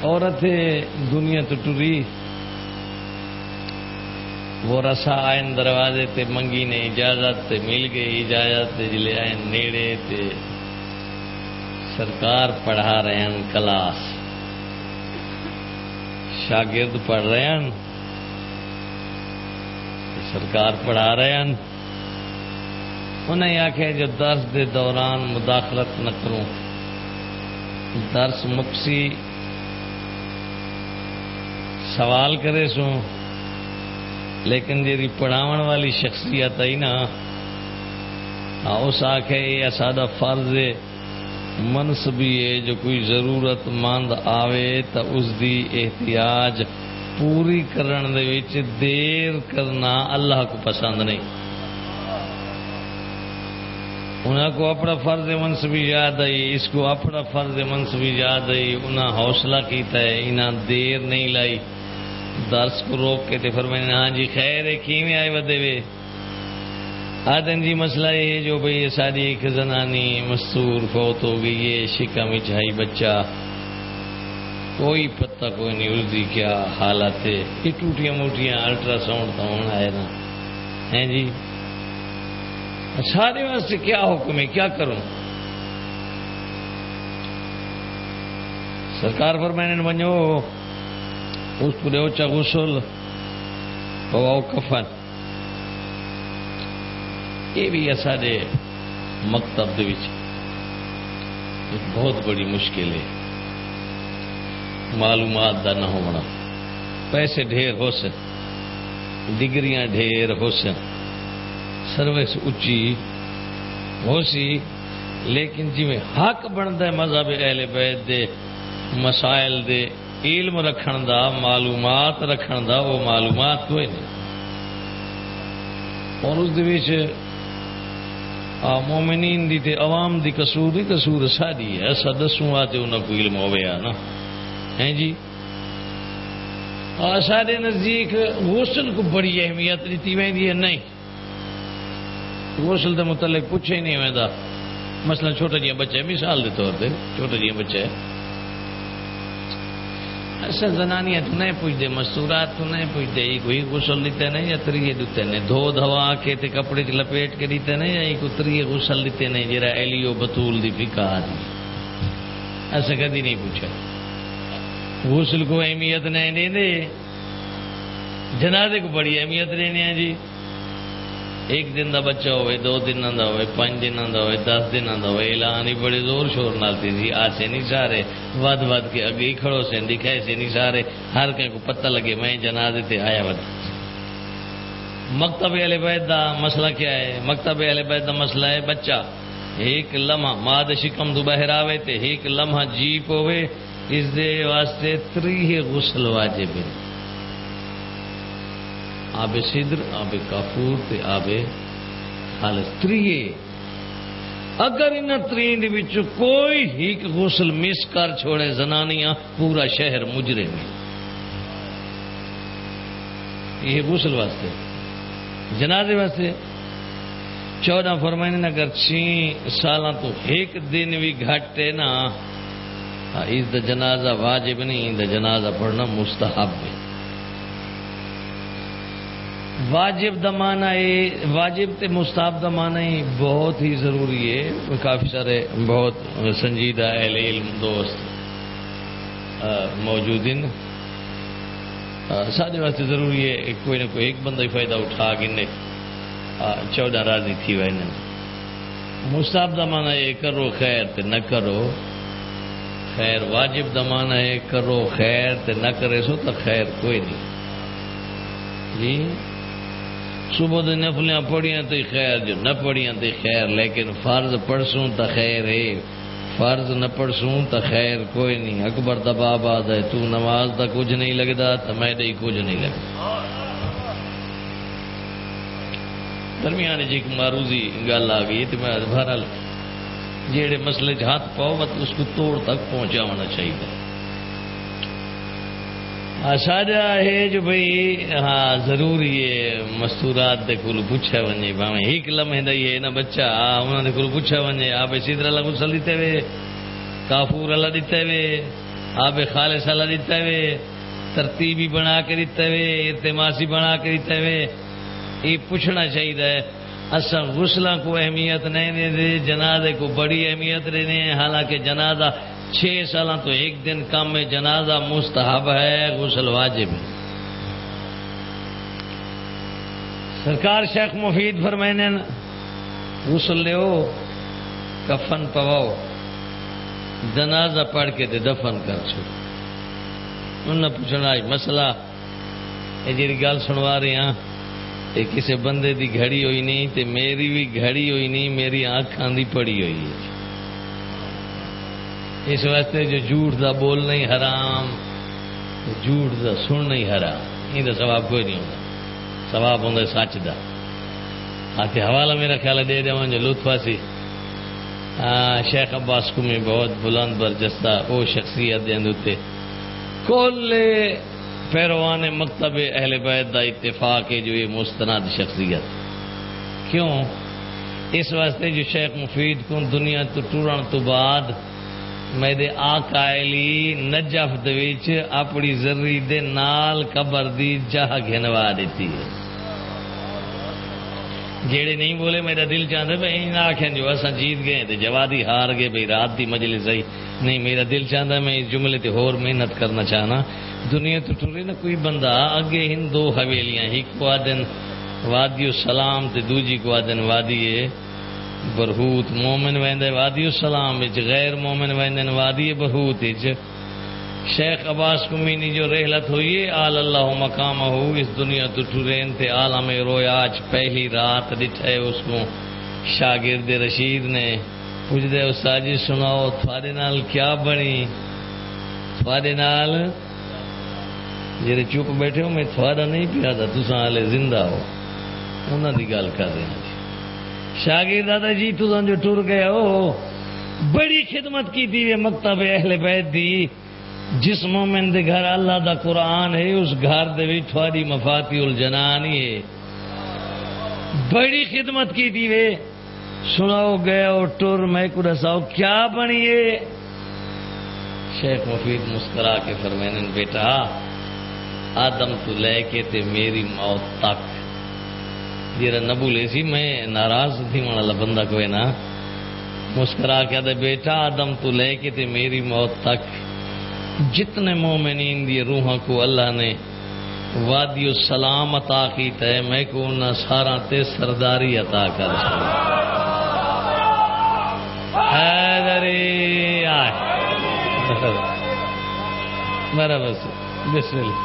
عورت دنیا تو ٹری، وہ رسا آئن دروازے تے منگی نے اجازت تے مل گئی اجازت تے جلے آئن نیڑے تے سرکار پڑھا رہے ہیں کلاس، شاگرد پڑھ رہے ہیں، سرکار پڑھا رہے ہیں، انہیں آخیا جو درس دے دوران مداخلت نہ کروں، درس مکسی سوال کرے سوں، لیکن جی پڑھاون والی شخصیت آئی نا اس آخے یہ سادہ فرض ہے منصبی ہے، جو کوئی ضرورت مند آوے تو اس دی احتیاج پوری کرن دے وچ دیر کرنا اللہ کو پسند نہیں۔ انہاں کو اپنا فرض منصبی یاد آئی، اس کو اپنا فرض منصبی یاد آئی، انہاں حوصلہ کیتا ہے، انہاں دیر نہیں لائی، درس کو روک کے تے فرمائے ہاں جی خیر ہے کیویں آئے ودے وے آدن جی مسئلہ یہ ہے جو بھئی ساری ایک زنانی مستور فوت ہو گئی ہے، شکم چاہی بچہ، کوئی پتہ کوئی نہیں اس دی کیا حالت ہے، یہ ٹوٹیاں موٹیاں الٹرا ساؤنڈ تو ہونا ہے نا ہیں جی، سارے واسطے کیا حکم ہے، کیا کروں؟ سرکار فرمائے ونجو اس کو دیو چا غسل پواؤ کفن، یہ بھی سارے مکتب دے وچ ایک بہت بڑی مشکل ہے، معلومات دا نہ ہونا، پیسے ڈھیر ہو سن، ڈگریاں ڈھیر ہو سن، سروس اچھی ہو سی، لیکن جی میں حق بنتا ہے مذہب اہل بیت دے مسائل دے علم رکھن دا، معلومات رکھن دا، وہ معلومات کوئی نہیں، اور اس دے وچ مومنین دی تے عوام دی قصور ہی قصور ساری ہے، ایسا دسوں آتے انہاں کو علم ہوئے نا ہیں جی، اور سارے نزدیک غسل کو بڑی اہمیت دیتی ویندی ہے، نہیں غسل دے متعلق پوچھے ہی نہیں ویندا، مثلا چھوٹا جہا بچہ ہے، مثال دے طور پہ چھوٹا جہا بچہ ہے، ایسا زنانیاں تو نہیں پوچھتے، مستورات تو نہیں پوچھتے، کوئی غسل دیتے نہیں یا تریے دیتے نہیں، دھو دھوا کے تے کپڑے چ لپیٹ کے دیتے نہیں، یا کوئی تریے غسل دیتے نہیں، جرا ایلیو بطول دی فقہ دی، ایسا کدی نہیں پوچھا، غسل کو اہمیت نہیں دے دے، جنازے کو بڑی اہمیت دینے ہیں جی، ایک دن دا بچہ ہوئے، 2 دن دا ہوئے، 5 دن دا ہوئے، 10 دن دا ہوئے، اعلان ہی بڑے زور شور نالتی تھی، آسے نہیں سارے ود ود کے اگے ہی کھڑو سے دکھائے سے نہیں سارے، ہر کہیں کو پتہ لگے میں جنازے تے آیا ود۔ مکتب اہل بیت دا مسئلہ کیا ہے؟ مکتب اہل بیت دا مسئلہ ہے بچہ ایک لمحہ ماں دے شکم تو باہر آوے تے ایک لمحہ جی پوے، اس دے واسطے 3 غسل واجب ہے، آب سدر، آب کافور تے آب خالص، 3۔ اگر ان 3 دے وچ کوئی ہی غسل مس کر چھوڑے زنانیاں، پورا شہر مجرم ہے، یہ غسل واسطے، جنازے واسطے 14 فرمائے اگر 6 سالاں تو 1 دن بھی گھٹ ہے نا، اس دا جنازہ واجب نہیں، دا جنازہ پڑھنا مستحب ہے۔ واجب دا معنی ہے، واجب تے مستحب دا معنی ہے بہت ہی ضروری ہے، کافی سارے بہت سنجیدہ اہل علم دوست موجود ہیں، سارے واسطے ضروری ہے کوئی نہ کوئی ایک بندہ ہی فائدہ اٹھا گنے 14 راضی تھی وائن۔ مستحب دا معنی ہے کرو خیر تے نہ کرو خیر، واجب دا معنی ہے کرو خیر تے نہ کرے سو تو خیر کوئی نہیں جی، صبح دے نفلیاں پڑھیاں تو خیر، جو نہ پڑھیاں تو خیر، لیکن فرض پڑھسوں تو خیر ہے، فرض نہ پڑھسوں تو خیر کوئی نہیں۔ اکبر دا باب آد ہے تو نماز دا کچھ نہیں لگتا تو میں دے کچھ نہیں لگتا۔ درمیان جی ایک معروضی گل آ گئی تو میں بہرحال جیڑے مسئلے ہاتھ پاؤ مت اس کو توڑ تک پہنچا ہونا چاہیے۔ ساجا ہے جو بھئی ہاں ضروری ہے مستورات دے کول پوچھا ونجے، بھاویں ایک لمحے دا ہی ہے نا بچہ، انہاں دے کول پوچھا ونجے آپ سیدر اللہ غسل دیتے وے، کافور اللہ دیتے وے، آب خالص اللہ دیتا ہے، ترتیبی بنا کے دیتا ہے، ارتماسی بنا کے دیتا ہے. یہ پوچھنا چاہیے اصا غسلہ کو اہمیت نہیں دے، جنازے کو بڑی اہمیت دینے ہیں. حالانکہ جنازہ 6 سالوں تو ایک دن کم میں جنازہ مستحب ہے، غسل واجب ہے. سرکار شیخ مفید فرمائنے غسل لیو، کفن پواؤ، جنازہ پڑھ کے تے دفن کر چھو. انہوں نے پوچھنا مسئلہ یہ جی گل سنوا رہے ہیں، یہ کسی بندے دی گھڑی ہوئی نہیں تے میری بھی گھڑی ہوئی نہیں، میری آنکھاں دی پڑی ہوئی ہے. اس واسطے جو جھوٹ دا بولنا ہی حرام، جھوٹ دا سننا ہی حرام. یہ دا ثواب کوئی نہیں ہوتا، ثواب ہوتا سچ دا. آتے حوالہ میرا خیال ہے دے دے جو لطفہ سی شیخ عباس کو میں بہت بلند برجستہ وہ شخصیت دے اندے کل پیروان مکتب اہل بیت دا اتفاق ہے جو یہ مستند شخصیت. کیوں؟ اس واسطے جو شیخ مفید کو دنیا تو ٹورن تو بعد میرے آقا علی نجف دے وچ اپنی ذری دے نال قبر دی جاہ گھنوا دیتی ہے. جیڑے نہیں بولے میرا دل چاہتا بھائی نہ آخیں جو اصا جیت گئے تے جوادی ہار گئے بھائی رات دی مجلس صحیح نہیں. میرا دل چاہتا میں اس جملے تے اور محنت کرنا چاہنا. دنیا تو ٹرے نا کوئی بندہ اگے ہن 2 حویلیاں، ایک کو آدن وادی السلام تے دوجی کو آدن وادی برہوت. مومن ویندے وادی السلام وچ، غیر مومن ویندے وادی برہوت وچ. شیخ عباس کمینی جو رحلت ہوئی آل اللہ مقامہ ہو اس دنیا تو ٹرین تے عالم رویا آج پہلی رات ڈٹھے اس کو شاگرد رشید نے پوچھ دے استاد جی سناؤ تھوڑے نال کیا بنی، تھوڑے نال جڑے چپ بیٹھے ہو میں تھوڑا نہیں پیا تھا تساں ہالے زندہ ہو. انہاں دی گل کر رہے ہیں. شاگرد دادا جی تساں جو ٹر گئے ہو بڑی خدمت کی تھی مکتب اہل بیت دی. جس مومن دے گھر اللہ دا قرآن ہے اس گھر دے وچ تھوڑی مفاتیح الجنان ہی ہے. بڑی خدمت کی تھی وے سناؤ گئے اور ٹر میں کو دساؤ کیا بنیے. شیخ مفید مسکرا کے فرمانے بیٹا آدم تو لے کے تے میری موت تک جیرا نبو لے سی میں ناراض تھی والا بندہ کوئی نا. مسکرا کے دے بیٹا آدم تو لے کے تے میری موت تک جتنے مومنین دی روحوں کو اللہ نے وادی السلام عطا کی تے میں کو نہ سارا تے سرداری عطا کر سکتا. حیدری آئے میرا بس بسم اللہ.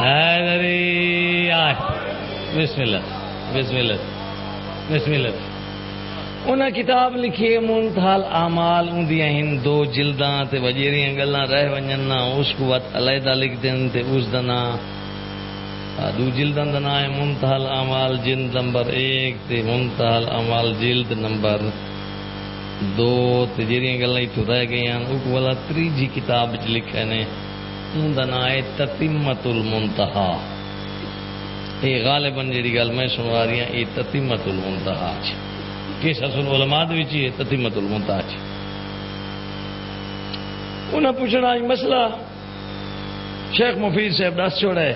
حیدری آئے بسم اللہ بسم اللہ بسم اللہ. انہیں کتاب لکھی منتہا الاعمال اندیاں ہن 2 جلداں تے وجیریاں گلاں رہ ونجنا اس کو وقت علیحدہ لکھ دین تے اس دنا 2 جلداں دنا ہے منتہا الاعمال جلد نمبر 1 تے منتہا الاعمال جلد نمبر 2 تے جیریاں گلاں تو رہ گئیاں او کو والا 3 کتاب وچ لکھے نے ان دا نام ہے تتمۃ المنتہا. یہ غالباً جڑی گل میں سنوا رہی ہوں یہ تتمۃ المنتہا کس اصل علماء دے وچ ہے تتمۃ المنتہا. انہاں پوچھنا مسئلہ شیخ مفید صاحب دس چھوڑا ہے.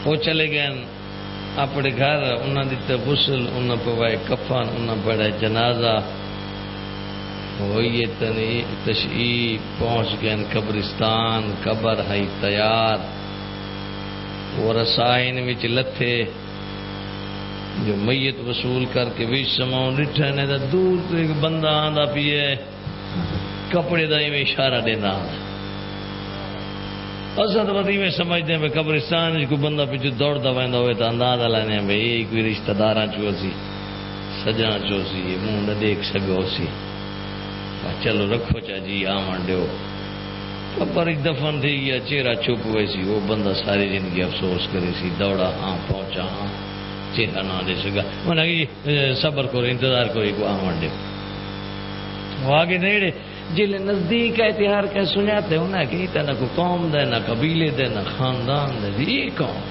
وہ چلے گئے اپنے گھر انہاں دیتے غسل انہاں پوائے کفن انہاں پڑھے جنازہ ہوئی تشریف پہنچ گئے قبرستان قبر ہے تیار وہ رسائن وچ لتھے جو میت وصول کر کے وچ سماؤں ڈٹھے نے تو دور تو ایک بندہ آندا پیے کپڑے دا میں اشارہ دینا اسد بدی میں سمجھتے ہیں قبرستان کو بندہ پیچھے دوڑتا ویندا ہوئے تو اندازہ لینے ہیں بھائی کوئی رشتہ داراں چو سی سجنا چو سی منہ نہ دیکھ سگو سی چلو رکھو چا جی آمن دیو. قبر ایک دفن تھی گیا چہرہ چھپ ہوئے سی وہ بندہ ساری زندگی افسوس کرے سی دوڑا ہاں پہنچا ہاں چہرہ نہ دے سکا. میں نے صبر کرو انتظار کرو کو آمن دیو. وہ آگے نیڑے جلے نزدیک اتحار کے سناتے انہیں کہ نہ کوئی قوم دے نہ قبیلے دے نہ خاندان دے یہ قوم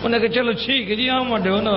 انہیں کہ چلو ٹھیک ہے جی آمن دیو نا